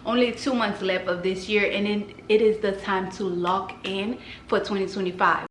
Only 2 months left of this year, and it is the time to lock in for 2025.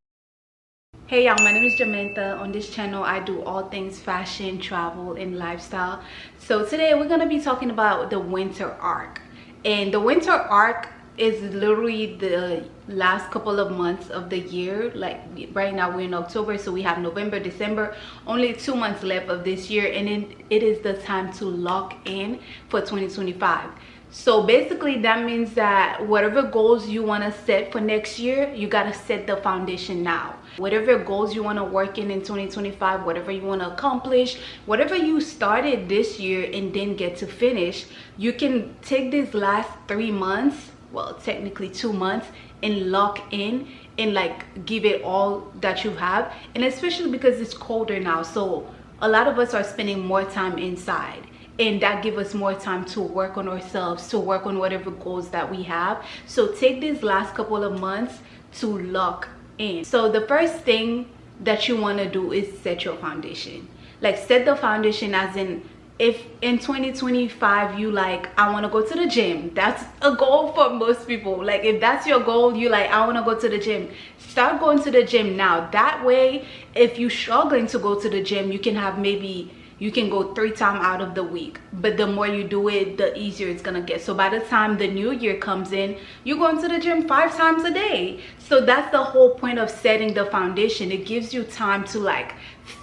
Hey y'all, my name is Jamantha. On this channel I do all things fashion, travel, and lifestyle. So today we're going to be talking about the winter arc. And the winter arc is literally the last couple of months of the year. Like right now we're in October, so we have November, December, only 2 months left of this year, and it is the time to lock in for 2025. So basically that means that whatever goals you want to set for next year, you got to set the foundation now. Whatever goals you want to work in 2025, whatever you want to accomplish, whatever you started this year and didn't get to finish, you can take these last 3 months, well technically 2 months, and lock in and like give it all that you have. And especially because it's colder now, so a lot of us are spending more time inside, and that gives us more time to work on ourselves, to work on whatever goals that we have. So take these last couple of months to lock in. So the first thing that you want to do is set your foundation. Like set the foundation, as in, if in 2025 you like, I want to go to the gym, that's a goal for most people. Like if that's your goal, you like, I want to go to the gym, start going to the gym now. That way, if you're struggling to go to the gym, you can have, maybe you can go 3 times out of the week, but the more you do it, the easier it's gonna get. So by the time the new year comes in, you're going to the gym 5 times a day. So that's the whole point of setting the foundation. It gives you time to like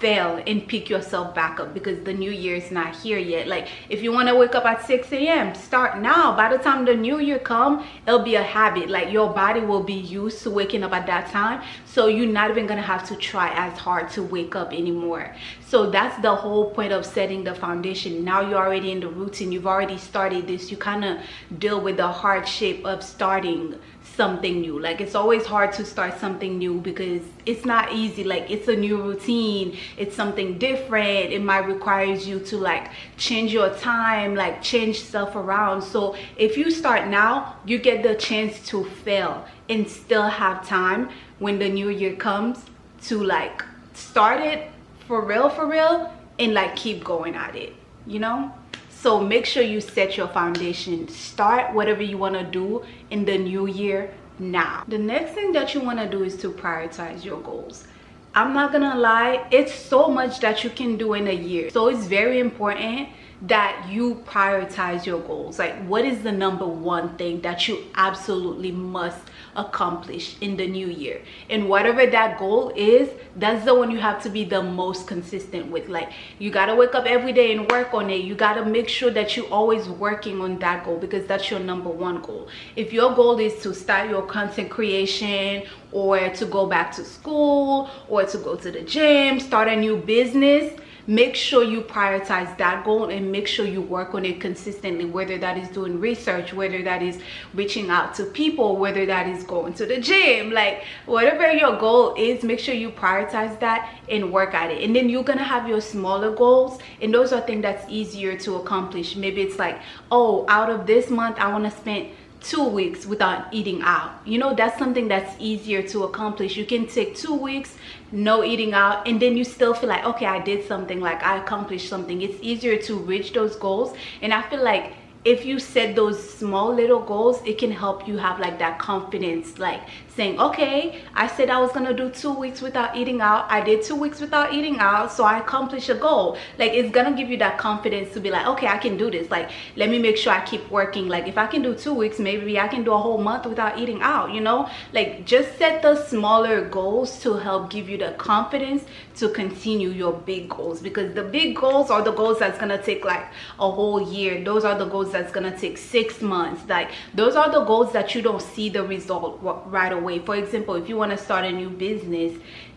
fail and pick yourself back up, because the new year is not here yet. Like if you want to wake up at 6 a.m, start now. By the time the new year come, it'll be a habit. Like your body will be used to waking up at that time, so you're not even gonna have to try as hard to wake up anymore. So that's the whole point of setting the foundation. Now you're already in the routine, you've already started this, you kind of deal with the hardship of starting something new. Like it's always hard to start something new because it's not easy. Like it's a new routine, it's something different, it might require you to like change your time, like change stuff around. So if you start now, you get the chance to fail and still have time when the new year comes to like start it for real, and like keep going at it, you know. So make sure you set your foundation. Start whatever you want to do in the new year now. The next thing that you want to do is to prioritize your goals. I'm not gonna lie, it's so much that you can do in a year. So it's very important that you prioritize your goals. Like what is the #1 thing that you absolutely must accomplish in the new year? And whatever that goal is, that's the one you have to be the most consistent with. Like you got to wake up every day and work on it. You got to make sure that you're always working on that goal, because that's your #1 goal. If your goal is to start your content creation, or to go back to school, or to go to the gym, start a new business, make sure you prioritize that goal and make sure you work on it consistently, whether that is doing research, whether that is reaching out to people, whether that is going to the gym. Like whatever your goal is, make sure you prioritize that and work at it. And then you're gonna have your smaller goals, and those are things that's easier to accomplish. Maybe it's like, oh, out of this month I want to spend 2 weeks without eating out. You know, that's something that's easier to accomplish. You can take 2 weeks no eating out, and then you still feel like, okay, I did something, like I accomplished something. It's easier to reach those goals. And I feel like if you set those small little goals, it can help you have like that confidence, like saying, okay, I said I was gonna do 2 weeks without eating out, I did 2 weeks without eating out, so I accomplished a goal. Like it's gonna give you that confidence to be like, okay, I can do this. Like let me make sure I keep working. Like if I can do 2 weeks, maybe I can do a whole month without eating out, you know. Like just set the smaller goals to help give you the confidence to continue your big goals, because the big goals are the goals that's gonna take like a whole year. Those are the goals that's gonna take 6 months. Like those are the goals that you don't see the result right away. For example, if you want to start a new business,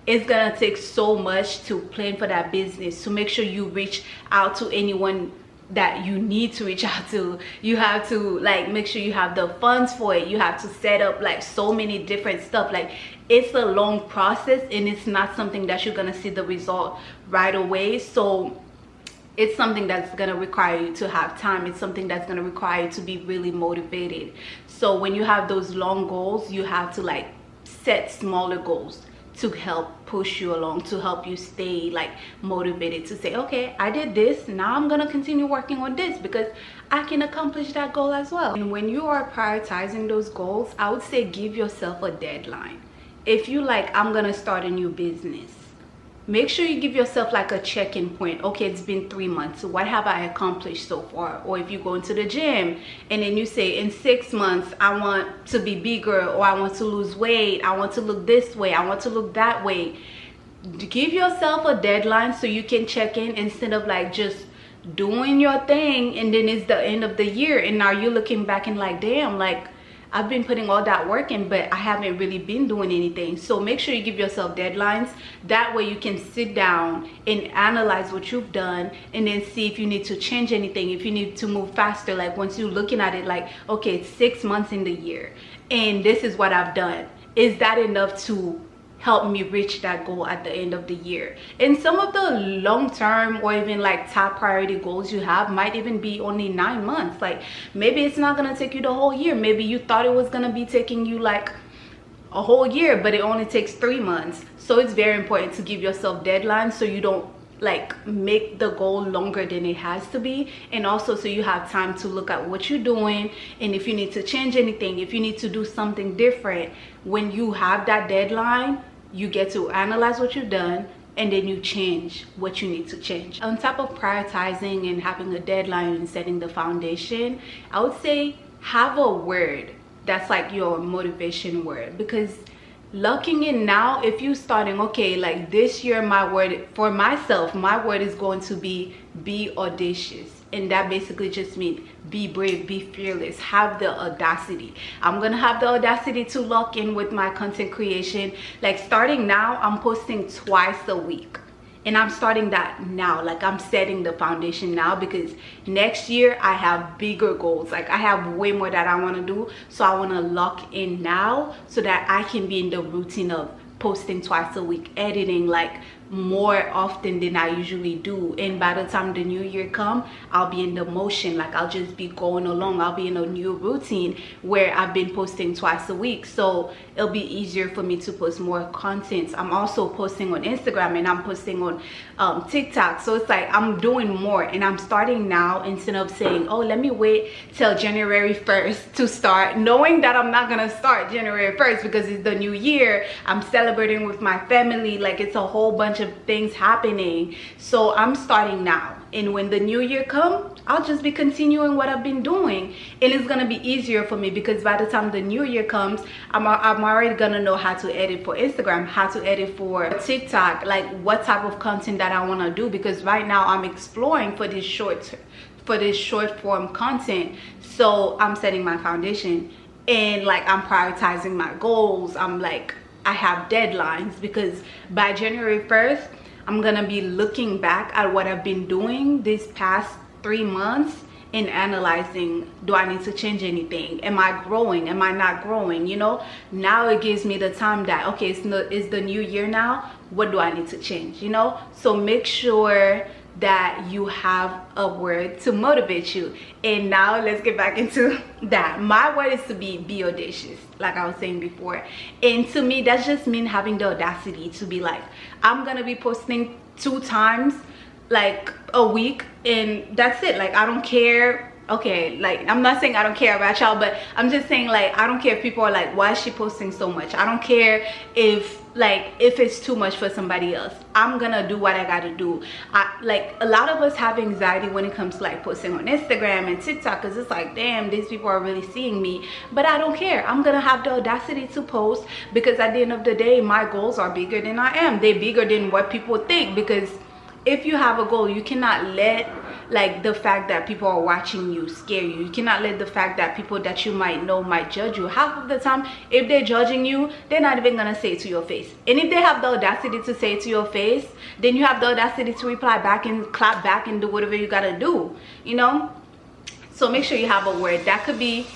it's gonna take so much to plan for that business, to make sure you reach out to anyone that you need to reach out to. You have to like make sure you have the funds for it. You have to set up like so many different stuff. Like it's a long process, and it's not something that you're gonna see the result right away. So it's something that's gonna require you to have time. It's something that's gonna require you to be really motivated. So when you have those long goals, you have to like set smaller goals to help push you along, to help you stay like motivated to say, okay, I did this, now I'm gonna continue working on this because I can accomplish that goal as well. And when you are prioritizing those goals, I would say give yourself a deadline. If you like, I'm gonna start a new business, make sure you give yourself like a check-in point. Okay, it's been 3 months, so what have I accomplished so far? Or if you go into the gym and then you say, in 6 months I want to be bigger, or I want to lose weight, I want to look this way, I want to look that way. Give yourself a deadline so you can check in, instead of like just doing your thing and then it's the end of the year and now you're looking back and like, damn, like I've been putting all that work in, but I haven't really been doing anything. So make sure you give yourself deadlines. That way you can sit down and analyze what you've done and then see if you need to change anything, if you need to move faster. Like once you're looking at it like, okay, it's 6 months in the year and this is what I've done. Is that enough to help me reach that goal at the end of the year? And some of the long-term or even like top priority goals you have might even be only 9 months. Like maybe it's not gonna take you the whole year. Maybe you thought it was gonna be taking you like a whole year, but it only takes 3 months. So it's very important to give yourself deadlines so you don't like make the goal longer than it has to be, and also so you have time to look at what you're doing, and if you need to change anything, if you need to do something different. When you have that deadline, you get to analyze what you've done and then you change what you need to change. On top of prioritizing and having a deadline and setting the foundation, I would say have a word that's like your motivation word. Because locking in now, if you starting, okay, like this year, my word for myself, my word is going to be audacious. And that basically just means be brave, be fearless, have the audacity. I'm gonna have the audacity to lock in with my content creation. Like starting now, I'm posting twice a week. And I'm starting that now. Like I'm setting the foundation now, because next year I have bigger goals. Like I have way more that I wanna do. So I wanna lock in now so that I can be in the routine of posting twice a week, editing like more often than I usually do. And by the time the new year come, I'll be in the motion. Like I'll just be going along. I'll be in a new routine where I've been posting twice a week, so it'll be easier for me to post more content. I'm also posting on Instagram and I'm posting on TikTok, so it's like I'm doing more, and I'm starting now instead of saying, oh, let me wait till January 1st to start, knowing that I'm not gonna start January 1st because it's the new year. I'm celebrating with my family, like it's a whole bunch of things happening. So I'm starting now, and when the new year comes, I'll just be continuing what I've been doing, and it's gonna be easier for me because by the time the new year comes, I'm already gonna know how to edit for Instagram, how to edit for TikTok, like what type of content that I want to do, because right now I'm exploring for this short form content. So I'm setting my foundation, and like I'm prioritizing my goals. I'm like, I have deadlines, because by January 1st, I'm gonna be looking back at what I've been doing this past 3 months and analyzing, do I need to change anything? Am I growing? Am I not growing? You know, now it gives me the time that, okay, it's the new year now. What do I need to change? You know, so make sure that you have a word to motivate you. And now let's get back into that. My word is to be audacious, like I was saying before. And to me, that just means having the audacity to be like, I'm gonna be posting 2 times like a week, and that's it. Like I don't care. Okay, like I'm not saying I don't care about y'all, but I'm just saying, like, I don't care if people are like, why is she posting so much? I don't care if it's too much for somebody else. I'm gonna do what I gotta do. Like a lot of us have anxiety when it comes to like posting on Instagram and TikTok, because it's like, damn, these people are really seeing me. But I don't care. I'm gonna have the audacity to post, because at the end of the day, my goals are bigger than I am. They're bigger than what people think, because if you have a goal, you cannot let like the fact that people are watching you scare you. You cannot let the fact that people that you might know might judge you. Half of the time, if they're judging you, they're not even gonna say it to your face. And if they have the audacity to say it to your face, then you have the audacity to reply back and clap back and do whatever you gotta do, you know. So make sure you have a word. That could be,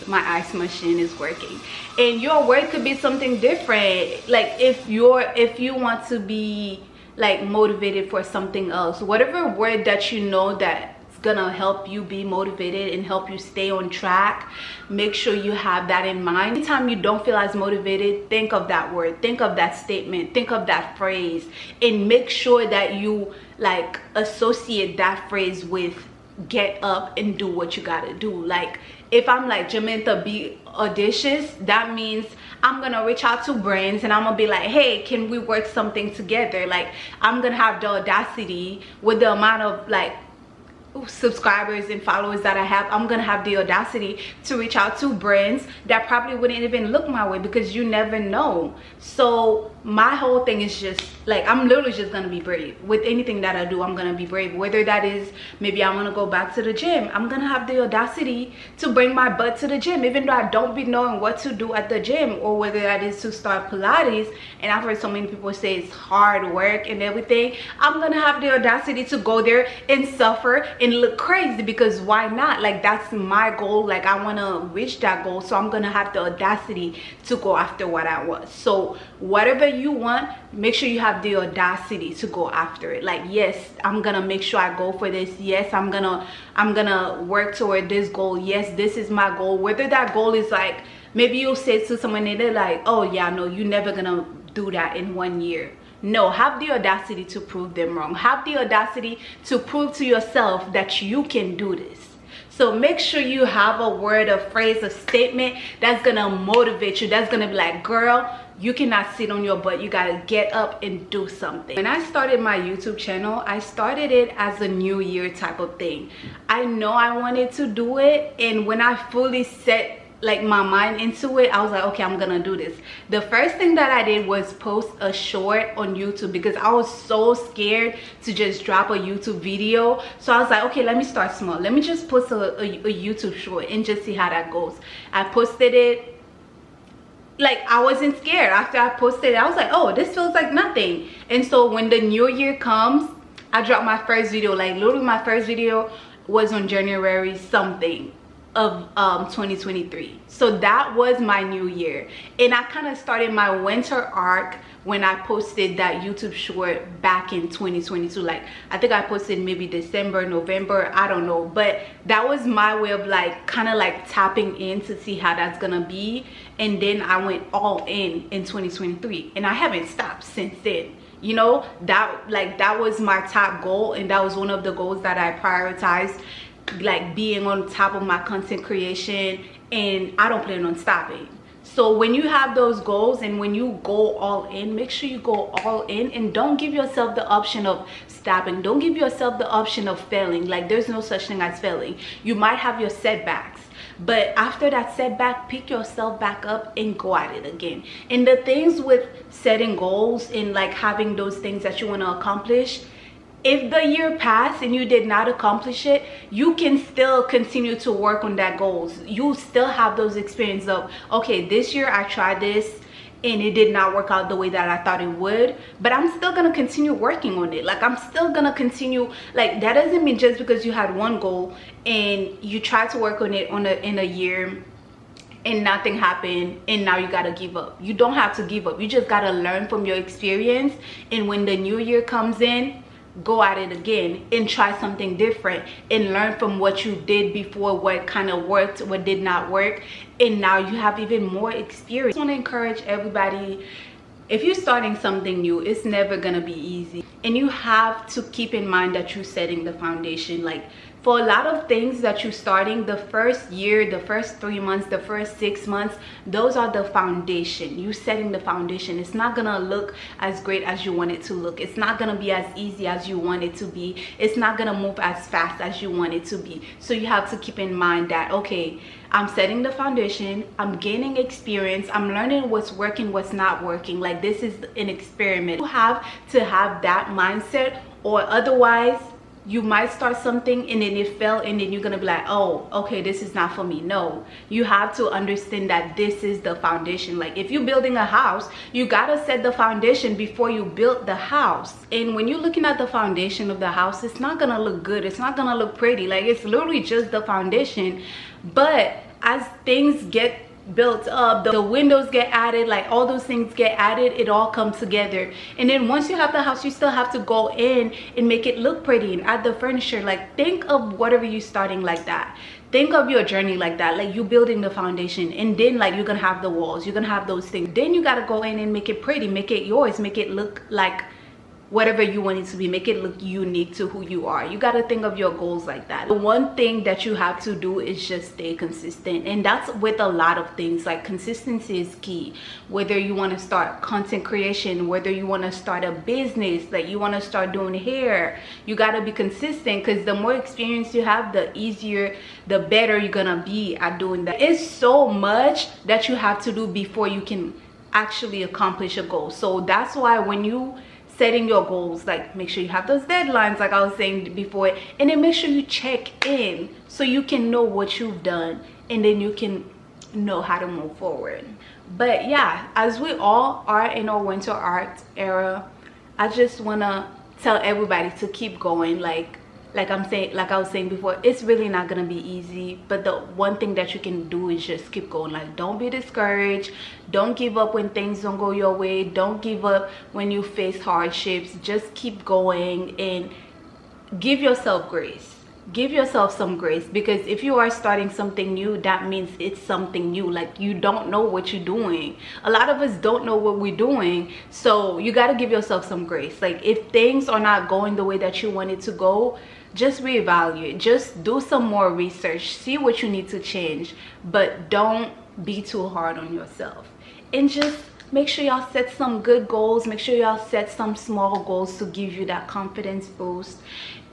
my ice machine is working, and your word could be something different. Like if you want to be like motivated for something else, whatever word that you know that's gonna help you be motivated and help you stay on track. Make sure you have that in mind. Anytime you don't feel as motivated, think of that word, think of that statement, think of that phrase, and make sure that you like associate that phrase with get up and do what you gotta do. Like if I'm like, Jamaica, be audacious, that means I'm gonna reach out to brands and I'm gonna be like, hey, can we work something together? Like I'm gonna have the audacity with the amount of like subscribers and followers that I have. I'm gonna have the audacity to reach out to brands that probably wouldn't even look my way, because you never know. So my whole thing is just like, I'm literally just gonna be brave with anything that I do. I'm gonna be brave, whether that is maybe I want to go back to the gym. I'm gonna have the audacity to bring my butt to the gym, even though I don't be knowing what to do at the gym, or whether that is to start Pilates. And I've heard so many people say it's hard work and everything. I'm gonna have the audacity to go there and suffer and look crazy, because why not? Like that's my goal. Like I want to reach that goal, so I'm gonna have the audacity to go after what I want. So whatever you want, make sure you have the audacity to go after it. Like, yes, I'm gonna make sure I go for this. Yes, I'm gonna work toward this goal. Yes, this is my goal. Whether that goal is like, maybe you'll say to someone and they're like, oh yeah, no, you're never gonna do that in 1 year. No, have the audacity to prove them wrong. Have the audacity to prove to yourself that you can do this. So make sure you have a word, a phrase, a statement that's gonna motivate you, that's gonna be like, girl, you cannot sit on your butt, you gotta get up and do something. When I started my YouTube channel, I started it as a new year type of thing. I know I wanted to do it, and when I fully set like my mind into it, I was like, okay, I'm gonna do this. The first thing that I did was post a short on YouTube, because I was so scared to just drop a YouTube video. So I was like, okay, let me start small. Let me just post a YouTube short and just see how that goes. I posted it. Like I wasn't scared. After I posted it, I was like, oh, this feels like nothing. And so when the new year comes, I dropped my first video. Like literally my first video was on January something of 2023. So that was my new year, and I kind of started my winter arc when I posted that YouTube short back in 2022. Like I think I posted maybe December, November, I don't know, but that was my way of like kind of like tapping in to see how that's gonna be. And then I went all in 2023, and I haven't stopped since then. You know, that was my top goal, and that was one of the goals that I prioritized, like being on top of my content creation, and I don't plan on stopping. So when you have those goals and when you go all in, make sure you go all in, and don't give yourself the option of stopping. Don't give yourself the option of failing. Like there's no such thing as failing. You might have your setbacks, but after that setback, pick yourself back up and go at it again. And the things with setting goals and like having those things that you want to accomplish, if the year passed and you did not accomplish it, you can still continue to work on that goals. You still have those experiences of, okay, this year I tried this and it did not work out the way that I thought it would, but I'm still gonna continue working on it. Like I'm still gonna continue. Like that doesn't mean just because you had one goal and you tried to work on it in a year and nothing happened and now you gotta give up. You don't have to give up. You just gotta learn from your experience, and when the new year comes in, go at it again and try something different and learn from what you did before, what kind of worked, what did not work, and now you have even more experience. I want to encourage everybody, if you're starting something new, it's never gonna be easy, and you have to keep in mind that you're setting the foundation. Like for a lot of things that you're starting, the first year, the first 3 months, the first 6 months, those are the foundation. You setting the foundation. It's not gonna look as great as you want it to look. It's not gonna be as easy as you want it to be. It's not gonna move as fast as you want it to be. So you have to keep in mind that, okay, I'm setting the foundation, I'm gaining experience, I'm learning what's working, what's not working. Like this is an experiment. You have to have that mindset, or otherwise you might start something and then it fell, and then you're gonna be like, oh, okay, this is not for me. No, you have to understand that this is the foundation. Like if you're building a house, you gotta set the foundation before you build the house. And when you're looking at the foundation of the house, it's not gonna look good, it's not gonna look pretty. Like it's literally just the foundation. But as things get built up, the windows get added, like all those things get added, it all comes together. And then once you have the house, you still have to go in and make it look pretty and add the furniture. Like, think of whatever you're starting like that. Think of your journey like that, like you building the foundation, and then like you're gonna have the walls, you're gonna have those things, then you gotta go in and make it pretty, make it yours, make it look like whatever you want it to be, make it look unique to who you are. You got to think of your goals like that. The one thing that you have to do is just stay consistent, and that's with a lot of things. Like, consistency is key. Whether you want to start content creation, whether you want to start a business, like you want to start doing hair, you got to be consistent, because the more experience you have, the easier, the better you're gonna be at doing that. It's so much that you have to do before you can actually accomplish a goal. So that's why when you setting your goals, like, make sure you have those deadlines like I was saying before, and then make sure you check in so you can know what you've done, and then you can know how to move forward. But yeah, as we all are in our winter art era, I just want to tell everybody to keep going. Like I was saying before, it's really not gonna be easy, but the one thing that you can do is just keep going. Like, don't be discouraged, don't give up when things don't go your way, don't give up when you face hardships. Just keep going and give yourself grace. Give yourself some grace, because if you are starting something new, that means it's something new. Like, you don't know what you're doing. A lot of us don't know what we're doing, so you got to give yourself some grace. Like, if things are not going the way that you want it to go, just reevaluate, just do some more research, see what you need to change, but don't be too hard on yourself. And just make sure y'all set some good goals, make sure y'all set some small goals to give you that confidence boost.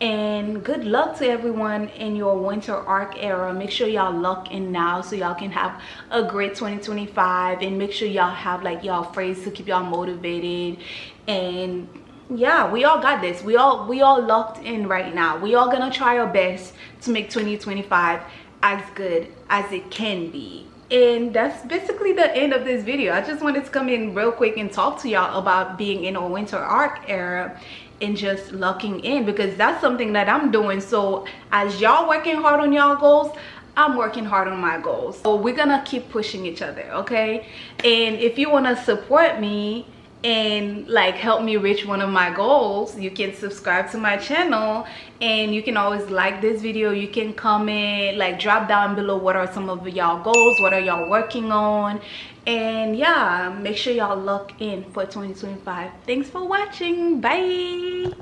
And good luck to everyone in your winter arc era. Make sure y'all lock in now so y'all can have a great 2025, and make sure y'all have like y'all phrase to keep y'all motivated. And yeah, we all got this. We all locked in right now. We all gonna try our best to make 2025 as good as it can be. And that's basically the end of this video. I just wanted to come in real quick and talk to y'all about being in a winter arc era and just locking in, because that's something that I'm doing. So as y'all working hard on y'all goals, I'm working hard on my goals. So we're gonna keep pushing each other, okay? And if you want to support me and like help me reach one of my goals, you can subscribe to my channel, and you can always like this video, you can comment, like drop down below what are some of y'all goals, what are y'all working on. And yeah, make sure y'all lock in for 2025. Thanks for watching. Bye.